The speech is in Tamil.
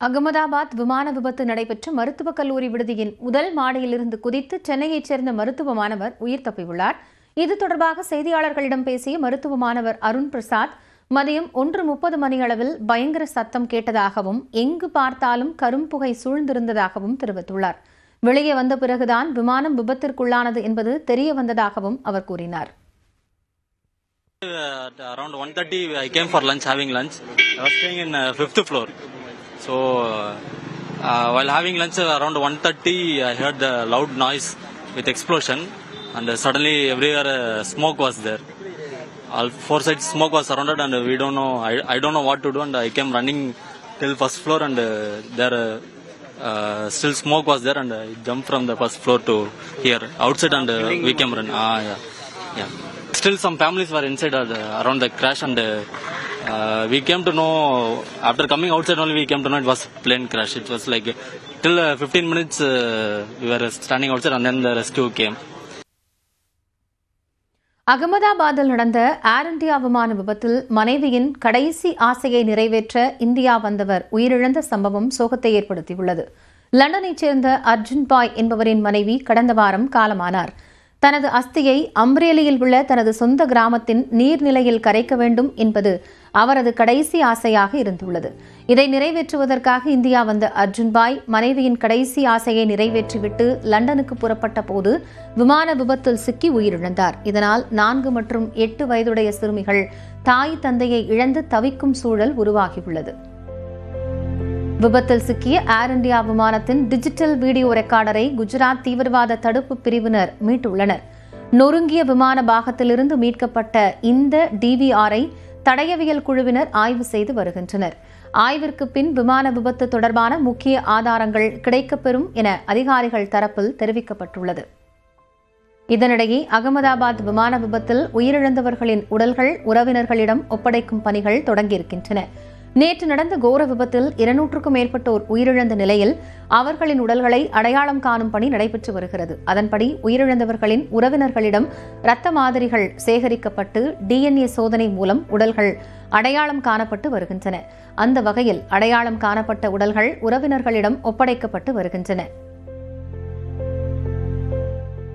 அகமதாபாத் விமான விபத்து நடைபெற்ற மருத்துவக் கல்லூரி விடுதியின் முதல் மாடியிலிருந்து குதித்து சென்னையைச் சேர்ந்த மருத்துவ மாணவர் உயிர் தப்பியுள்ளார். இது தொடர்பாக செய்தியாளர்களிடம் பேசிய மருத்துவ மாணவர் அருண் பிரசாத், மதியம் 1:30 மணியளவில் பயங்கர சத்தம் கேட்டதாகவும் எங்கு பார்த்தாலும் கரும்புகை சூழ்ந்திருந்ததாகவும் தெரிவித்துள்ளார். வெளியே வந்த பிறகுதான் விமானம் விபத்திற்குள்ளானது என்பது தெரிய வந்ததாகவும் அவர் கூறினார். Around 1:30 I came for lunch, having lunch. I was staying in 5th floor. So while having lunch around 1:30 I heard the loud noise with explosion, and suddenly everywhere smoke was there. All four sides smoke was surrounded, and we don't know, I don't know what to do, and I came running till first floor, and there still smoke was there, and I jumped from the first floor to here outside, and we came run. Yeah. Still some families were inside around the crash, and we came to know, after coming outside only we came to know it was plane crash. It was like till 15 minutes we were standing outside, and then the rescue came. அகமதாபாத்தில் நடந்த ஏர் இந்தியா விமான விபத்தில் மனைவியின் கடைசி ஆசையை நிறைவேற்ற இந்தியா வந்தவர் உயிரிழந்த சம்பவம் சோகத்தை ஏற்படுத்தியுள்ளது. லண்டனைச் சேர்ந்த அர்ஜுன் பாய் என்பவரின் மனைவி கடந்த வாரம் காலமானார். தனது அஸ்தியை அம்ரேலியில் உள்ள தனது சொந்த கிராமத்தின் நீர்நிலையில் கரைக்க வேண்டும் என்பது அவரது கடைசி ஆசையாக இருந்துள்ளது. இதை நிறைவேற்றுவதற்காக இந்தியா வந்த அர்ஜுன் பாய் மனைவியின் கடைசி ஆசையை நிறைவேற்றிவிட்டு லண்டனுக்கு புறப்பட்ட போது விமான விபத்தில் சிக்கி உயிரிழந்தார். இதனால் 4 மற்றும் 8 வயதுடைய சிறுமிகள் தாய் தந்தையை இழந்து தவிக்கும் சூழல் உருவாகியுள்ளது. விபத்தில் சிக்கிய ஏர் இந்தியா விமானத்தின் டிஜிட்டல் வீடியோ ரெக்கார்டரை குஜராத் தீவிரவாத தடுப்பு பிரிவினர் மீட்டுள்ளனர். நொறுங்கிய விமான பாகத்திலிருந்து மீட்கப்பட்ட இந்த டிவிஆரை தடயவியல் குழுவினர் ஆய்வு செய்து வருகின்றனர். ஆய்விற்கு பின் விமான விபத்து தொடர்பான முக்கிய ஆதாரங்கள் கிடைக்கப்பெறும் என அதிகாரிகள் தரப்பில் தெரிவிக்கப்பட்டுள்ளது. இதனிடையே அகமதாபாத் விமான விபத்தில் உயிரிழந்தவர்களின் உடல்கள் உறவினர்களிடம் ஒப்படைக்கும் பணிகள் தொடங்கியிருக்கின்றன. நேற்று நடந்த கோர விபத்தில் 200க்கும் மேற்பட்டோர் உயிரிழந்த நிலையில் அவர்களின் உடல்களை அடையாளம் காணும் பணி நடைபெற்று வருகிறது. அதன்படி உயிரிழந்தவர்களின் உறவினர்களிடம் இரத்த மாதிரிகள் சேகரிக்கப்பட்டு DNA சோதனை மூலம் உடல்கள் அடையாளம் காணப்பட்டு வருகின்றன. அந்த வகையில் அடையாளம் காணப்பட்ட உடல்கள் உறவினர்களிடம் ஒப்படைக்கப்பட்டு வருகின்றன.